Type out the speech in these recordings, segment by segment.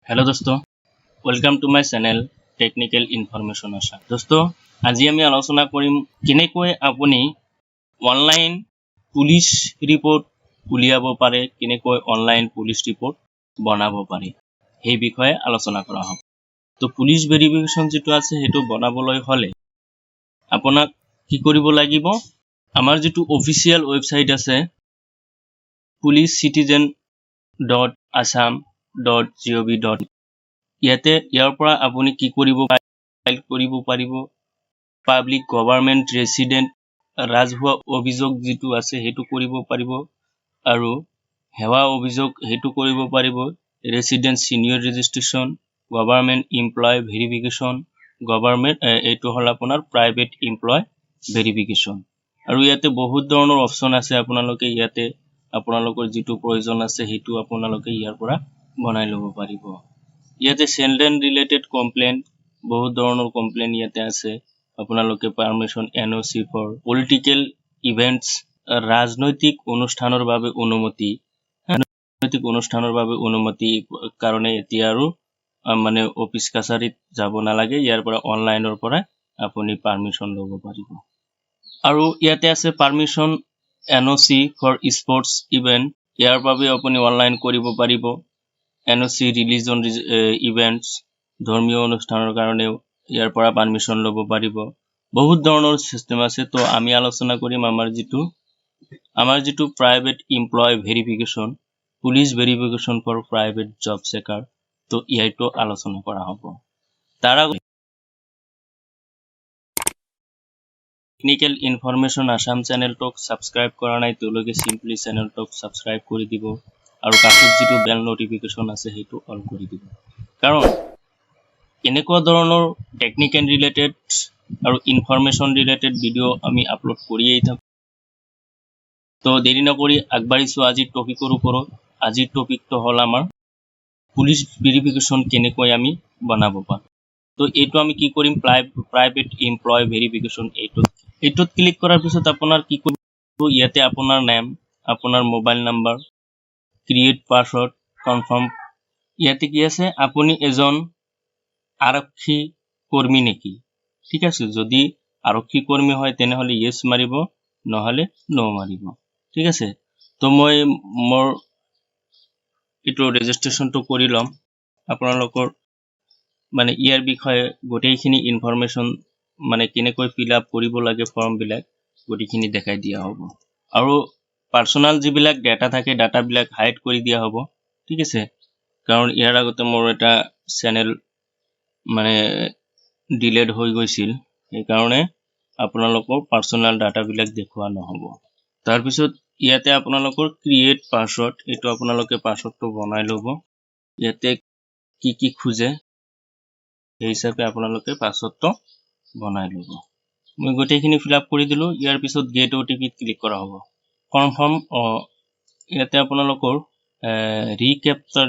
Hello दोस्तों, welcome to my channel technical information Assam. दोस्तों, আজি আমি আলোচনা কৰিম কেনেকৈ আপুনি অনলাইন পুলিশ ৰিপৰ্ট উলিয়াব পাৰে, কেনেকৈ অনলাইন পুলিশ ৰিপৰ্ট বনাব পাৰে সেই বিষয়ে আলোচনা কৰা হ'ব। তো পুলিশ ভেৰিফিকেশন যেটো আছে হেতু বনাবলৈ হলে আপোনাক কি কৰিব লাগিব, আমাৰ যেটো অফিচিয়েল ওয়েবসাইট আছে polcitizen.assam.gov. ইয়াতে ইয়াৰ পৰা আপুনি কি কৰিব পাৰিব, পাব্লিক গভৰ্নমেন্ট ৰেসিডেন্ট ৰাজহুৱা অভিযোগ যেটো আছে হেতু কৰিব পাৰিব, আৰু হেৱা অভিযোগ হেতু কৰিব পাৰিব, resident senior registration, government employ verification, government এইটো হল আপোনাৰ প্ৰাইভেট এমপ্লয় ভেৰিফিকেশন। আৰু ইয়াতে বহুত ধৰণৰ অপচন আছে, আপোনালোকে ইয়াতে আপোনালোকৰ যেটো প্ৰয়োজন আছে হেতু আপোনালোকে ইয়াৰ পৰা বনাই লব পাৰিব। ইয়াতে চিলড্ৰেন ৰিলেটেড কমপ্লেইন, বহুত ধৰণৰ কমপ্লেইন ইয়াতে আছে। আপোনালোকে permission NOC for political events, ৰাজনৈতিক অনুষ্ঠানৰ বাবে অনুমতি, কাৰণে এতিয়া আৰু মানে অফিস কাছাৰীত যাব নালাগে, ইয়াৰ পৰা অনলাইনৰ পৰা আপুনি পাৰমিশন ল'ব পাৰিব। আৰু ইয়াতে আছে পাৰমিশন এনওসি ফৰ স্পৰ্টস ইভেন্ট, ইয়াৰ বাবে আপুনি অনলাইন কৰিব পাৰিব। এনওসি ৰিলিজন ইভেন্টস, ধৰ্মীয় অনুষ্ঠানৰ কাৰণেও ইয়াৰ পৰা পাৰমিশন ল'ব পাৰিব। বহুত ধৰণৰ সিস্টেম আছে। তো আমি আলোচনা কৰিম আমাৰ যেটো private employ verification, police verification for private job seeker, তো ইয়াইটো আলোচনা কৰা হ'ব। তাৰ আগতে টেকনিক্যাল ইনফৰমেশন আসাম চ্যানেলটোক সাবস্ক্ৰাইব কৰা নাই তেওঁলোকে সিম্পলি চ্যানেলটোক সাবস্ক্ৰাইব কৰি দিব, আৰু কাষত যেটো বেল নোটিফিকেশন আছে হেতু অল কৰি দিব। কাৰণ এনেকুৱা ধৰণৰ টেকনিক্যাল ৰিলেটেড আৰু ইনফৰমেশন ৰিলেটেড ভিডিও আমি আপলোড কৰিয়েই থাকো। তো দেৰি নকৰি আগবাঢ়িছো আজিৰ টপিকৰ ওপৰত। আজিৰ টপিকটো হল আমাৰ পুলিশ ভেৰিফিকেশন কেনেকৈ আমি বনাব পাৰো। তো এইটো আমি কি কৰিম, প্ৰাইভেট এমপ্লয় ভেৰিফিকেশন এইটোত ক্লিক কৰাৰ পিছত আপোনাৰ কি কৰিব, ইয়াতে আপোনাৰ নাম, আপোনাৰ mobile number, create password, confirm. ইয়াতে কি আছে, আপুনি এজন আৰক্ষী কৰ্মী নেকি, ঠিক আছে। যদি আৰক্ষী কৰ্মী হয় তেনেহলে ইয়েস মাৰিব, নহলে নো মাৰিব, ঠিক আছে। তো মই মোৰ এটো ৰেজিষ্ট্ৰেশনটো কৰি লম। আপোনালোকৰ মানে ইয়াৰ বিষয়ে গোটেইখিনি ইনফৰমেশন মানে কেনেকৈ ফিল আপ কৰিব লাগে ফৰ্ম বিলাক গোটেইখিনি দেখাই দিয়া হ'ব। আৰু পাৰ্সোনাল যিবিলাক ডাটা থাকে ডাটাবিলাক হাইড কৰি দিয়া হ'ব, ঠিক আছে। কাৰণ ইয়াৰ আগতে মোৰ এটা চেনেল মানে ডিলেট হৈ গৈছিল, এই কাৰণে আপোনালোকৰ পাৰ্সোনাল ডাটাবিলাক দেখুৱা নহব। তাৰ পিছত ইয়াতে আপোনালোকৰ ক্ৰিয়েট পাসওয়ার্ড, এইটো আপোনালোকে পাসওয়ার্ডটো বনাই ল'ব। ইয়াতে কি খুজে সেই হিচাপে আপোনালোকে পাসওয়ার্ডটো বনাই ল'ব। মই গোটেইখিনি ফিল আপ কৰি দিলো। ইয়াৰ পিছত গেট ওটিপিত ক্লিক কৰা হ'ব। কনফাৰ্ম, ইয়াতে আপোনালোকৰ recaptcha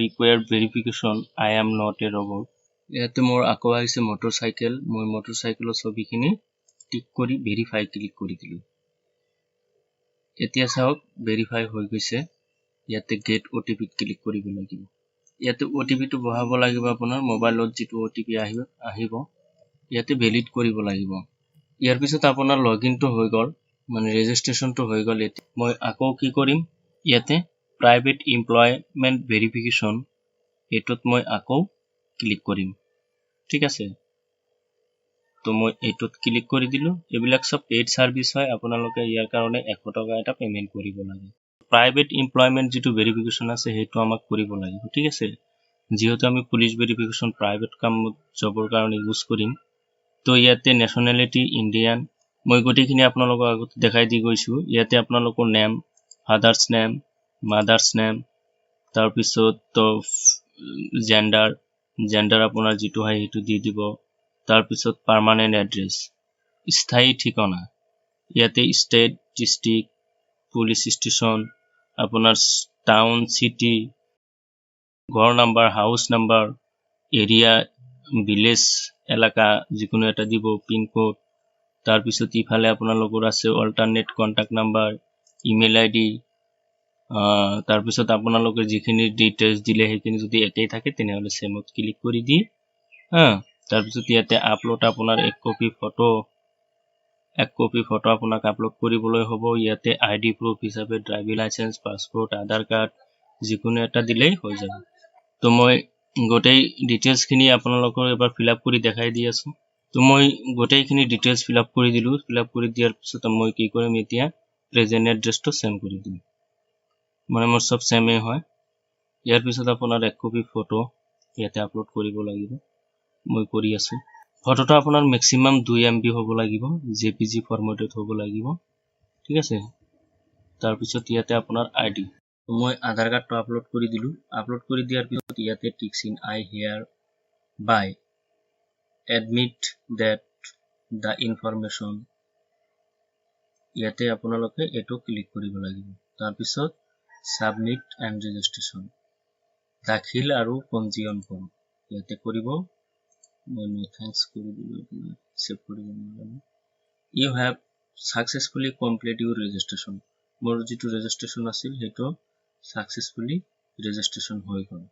required verification, I am not a robot. ইয়াতে মোৰ আকৌ আহিছে মটৰচাইকেল, মই মটৰচাইকেলৰ ছবিখিনি টিক কৰি ভেৰিফাই ক্লিক কৰি দিলো। এতিয়া চাওক ভেৰিফাই হৈ গৈছে। ইয়াতে গেট ওটিপিত ক্লিক কৰিব লাগিব। ইয়াতে ওটিপিটো বহাব লাগিব, আপোনাৰ মোবাইলত যেটো ওটিপি আহিব ইয়াতে ভ্যালিড কৰিব লাগিব। ইয়াৰ পিছত আপোনাৰ লগইনটো হৈ গল, মানে ৰেজিষ্ট্ৰেশনটো হৈ গল। মই আকৌ কি কৰিম, ইয়াতে প্ৰাইভেট এমপ্লয়মেন্ট ভেৰিফিকেশন এটোত মই আকৌ ক্লিক কৰিম, ঠিক আছে। তো মই এটোত ক্লিক কৰি দিলো। এইবিলাক সব পেইড সাৰ্ভিস হয়, আপোনালোকে ইয়াৰ কাৰণে 100 টকা এটা পেমেন্ট কৰিব লাগে। প্ৰাইভেট এমপ্লয়মেন্ট যেটো ভেৰিফিকেশন আছে হেতু আমাক কৰিব লাগিব, ঠিক আছে। যেহেতু আমি পুলিশ ভেৰিফিকেশন প্ৰাইভেট কাম জবৰ কাৰণে ইউজ কৰিম, তো ইয়াতে নেশনালিটি ইন্ডিয়ান, মই গোটেইখিনি আপোনালোকক আগতে দেখাই দি গৈছো। ইয়াতে আপোনালোকৰ নেম, ফাদাৰ্স নেম, মাদাৰ্স নেম, তাৰ পিছত তো জেন্ডাৰ আপোনাৰ যেটো হয় হেতু দি দিব। তাৰ পিছত পাৰ্মানেন্ট এড্ৰেস, স্থায়ী ঠিকনা, ইয়াতে স্টেট, ডিস্ট্ৰিক্ট, পুলিশ স্টেশন, আপোনাৰ টাউন, সিটি, ঘৰ নাম্বাৰ, হাউস নাম্বাৰ, এৰিয়া, ভিলেজ, এলাকা যিকোনো এটা দিব, পিন কোড। তাৰ পিছত ইফালে আপোনালোকৰ আছে alternate contact number, email ID, তাৰ পিছত আপোনালোকে যিখিনি ডিটেইলছ দিলে সেইখিনি যদি একেই থাকে তেনেহলে সেমত ক্লিক কৰি দি তাৰ পিছত ইয়াতে আপলোড আপোনাৰ এক কপি ফটো আপোনাক আপলোড কৰিবলৈ হ'ব ইয়াতে আইডি প্ৰুফ হিচাপে driving licence passport Aadhaar card যিকোনো এটা দিলেই হৈ যাব তো মই গোটেই ডিটেইলছ খিনি আপোনালোকৰ এবাৰ ফিল আপ কৰি দেখাই দি আছো তো মই গোটেইখিনি ডিটেইলছ ফিল আপ কৰি দিলো ফিল আপ কৰি দিয়াৰ পিছত মই কি কৰিম এতিয়া প্ৰেজেন্ট এড্ৰেছটো সেম কৰি দিম মানে মোৰ সব সেমে হয় ইয়াৰ পিছত আপোনাৰ এক কপি ফটো ইয়াতে আপলোড কৰিব লাগিব মই কৰি আছো ফটোটো আপোনাৰ ম্যাক্সিমাম 2 MB হ'ব লাগিব JPG ফৰম্যাটত হ'ব লাগিব ঠিক আছে তাৰ পিছত ইয়াতে আপোনাৰ আইডি মই আধাৰ কাৰ্ডটো আপলোড কৰি দিলো আপলোড কৰি দিয়াৰ পিছত ইয়াতে টিক চিন আই হিয়াৰ বাই admit that the information ইয়াতে আপোনালোকে এটো ক্লিক কৰিব লাগিব তাৰ পিছত submit and registration দাখিল আৰু পঞ্জীয়ন কৰক ইয়াতে কৰিব মই নো থ্যাঙ্কস কৰি দিলো সেভ কৰিব নালাগে you have successfully complete your registration মোৰ যেটো registration আছিল হেটো successfully registration হৈ গল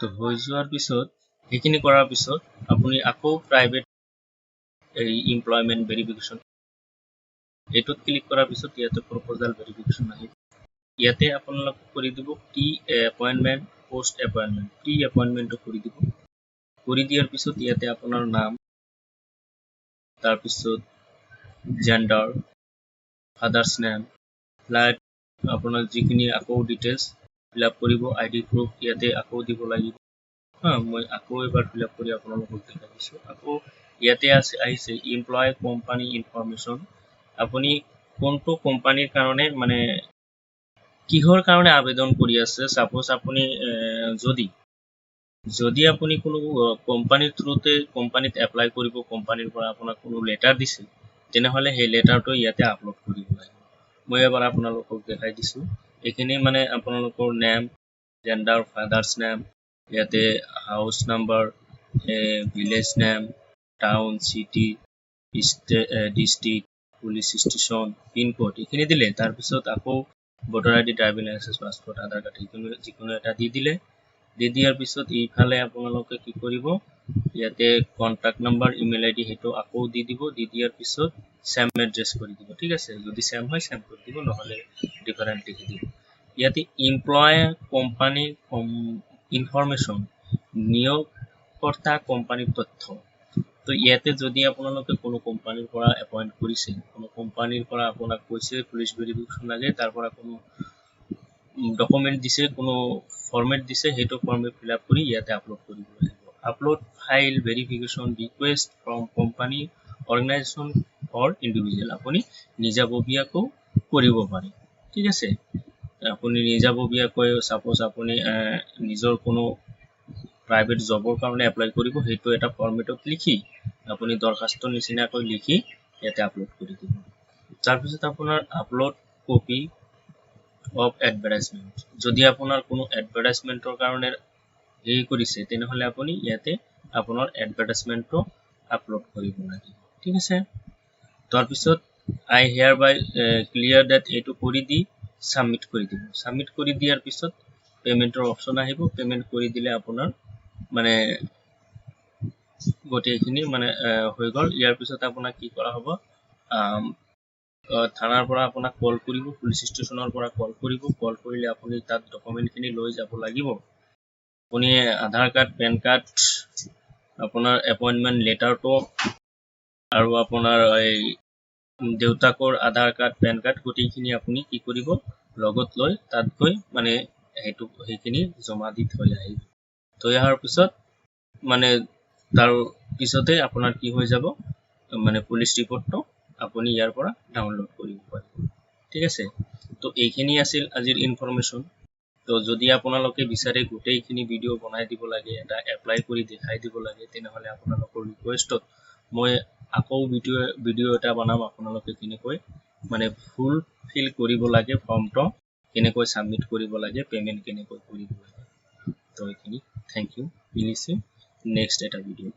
তো হৈ যোৱাৰ পিছত এইখিনি কৰাৰ পিছত আপুনি আকৌ প্ৰাইভেট এই এমপ্লয়মেন্ট ভেৰিফিকেশন এটোত ক্লিক কৰাৰ পিছত ইয়াতে প্ৰপোজাল ভেৰিফিকেশন আহিব ইয়াতে আপোনালোক কৰি দিব pre appointment post appointment pre appointment কৰি দিব কৰি দিয়াৰ পিছত ইয়াতে আপোনাৰ নাম তাৰ পিছত জেন্ডাৰ ফাদাৰস নেম ফ্লাইট আপোনাৰ যিখিনি আকৌ ডিটেইলছ ফিল আপ কৰিব আইডি প্ৰুফ ইয়াতে আকৌ দিব লাগিব মই আকৌ এবাৰ ফিল আপ কৰি আপোনালোকক দেখাই দিছো আকৌ ইয়াতে আছে আহিছে এমপ্লয় কোম্পানী ইনফৰমেশন আপুনি কোনটো কোম্পানীৰ কাৰণে মানে কিহৰ কাৰণে আবেদন কৰি আছে সাপোজ আপুনি যদি আপুনি কোনো কোম্পানীৰ থ্ৰুতে কোম্পানীত এপ্লাই কৰিব কোম্পানীৰ পৰা আপোনাক কোনো লেটাৰ দিছে তেনেহলে সেই লেটাৰটো ইয়াতে আপলোড কৰিব লাগিব মই এবাৰ আপোনালোকক দেখাই দিছো এখিনি মানে আপোনালোকৰ নেম জেন্ডাৰ ফাদাৰস নেম ইয়াতে house number village name town city district police station pin code এখিনি দিলে তাৰ পিছত আকৌ voter ID driving licence passport Aadhaar card যিকোনো এটা দি দিলে দি দিয়াৰ পিছত এইফালে আপোনালোকে কি কৰিব ইয়াতে কন্টাক্ট নাম্বাৰ ইমেইল আইডি হেটো আকৌ দি দিব দি দিয়াৰ পিছত সেম এড্ৰেছ কৰি দিব ঠিক আছে যদি সেম হয় সেম কৰি দিব নহলে ডিফাৰেন্ট লিখি দিব ইয়াতে এমপ্লয় কোম্পানী ইনফৰমেশন নিয়োগকৰ্তা কোম্পানীৰ তথ্য তো ইয়াতে যদি আপোনালোকে কোনো কোম্পানীৰ পৰা এপয়েন্ট কৰিছে কোনো কোম্পানীৰ পৰা আপোনাক কৈছে পুলিশ ভেৰিফিকেশন লাগে তাৰ পৰা কোনো ডকুমেন্ট দিছে কোনো ফৰম্যাট দিছে হেটো ফৰম্যাট ফিল আপ কৰি ইয়াতে আপলোড কৰিব লাগিব upload file verification request from company organisation or individual আপুনি নিজাববীয়াকৈ কৰিব পাৰে ঠিক আছে আপুনি নিজাববীয়াকৈ সাপোজ আপুনি নিজৰ কোনো প্ৰাইভেট জবৰ কাৰণে এপ্লাই কৰিব হেটো এটা ফৰম্যাটত লিখি আপুনি দৰখাস্ত নিচিনাকৈ লিখি ইয়াতে আপলোড কৰি দিব তাৰ পিছত আপোনাৰ আপলোড কপি অফ এডভাৰটাইজমেন্ট যদি আপোনাৰ কোনো এডভাৰটাইজমেন্টৰ কাৰণে এই কৰিছে তেনেহলে আপুনি ইয়াতে আপোনাৰ এডভাৰটাইজমেন্টটো আপলোড কৰিব লাগিব ঠিক আছে তাৰ পিছত আই হিয়াৰ বাই ক্লিয়াৰ দ্যাট এটো কৰি দি সাবমিট কৰি দিব সাবমিট কৰি দিয়াৰ পিছত পেমেন্টৰ অপচন আহিব পেমেন্ট কৰি দিলে আপোনাৰ মানে গোটেইখিনি মানে হৈ গল ইয়াৰ পিছত আপোনাক কি কৰা হ'ব থানাৰ পৰা আপোনাক কল কৰিব পুলিশ ষ্টেচনৰ পৰা কল কৰিব কল কৰিলে আপুনি তাত ডকুমেন্ট খিনি লৈ যাব লাগিব আপুনি আধাৰ কাৰ্ড পেন কাৰ্ড আপোনাৰ এপয়েন্টমেন্ট লেটাৰটো আৰু আপোনাৰ এই দেউতাকৰ আধাৰ কাৰ্ড পেন কাৰ্ড গোটেইখিনি আপুনি কি কৰিব লগত লৈ তাত গৈ মানে হেখিনি জমা দি থৈ আহিব থৈ অহাৰ পিছত মানে তাৰ পিছতে আপোনাৰ কি হৈ যাব মানে পুলিশ ৰিপৰ্টটো আপুনি ইয়াৰ পৰা ডাউনলোড কৰিব পাৰিব ঠিক আছে তো এইখিনি আছিল আজিৰ ইনফৰমেশন তো যদি আপোনালোকে বিচাৰে গোটেইখিনি ভিডিও বনাই দিব লাগে এটা এপ্লাই কৰি দেখাই দিব লাগে তেনেহলে আপোনালোকৰ ৰিকুৱেষ্টত মই আকৌ ভিডিও এটা বনাম আপোনালোকে কেনেকৈ মানে ফুল ফিল কৰিব লাগে ফৰ্মটো কেনেকৈ সাবমিট কৰিব লাগে পেমেন্ট কেনেকৈ কৰিব লাগে তো এইখিনি থ্যাংক ইউ মিলিছে নেক্সট এটা ভিডিও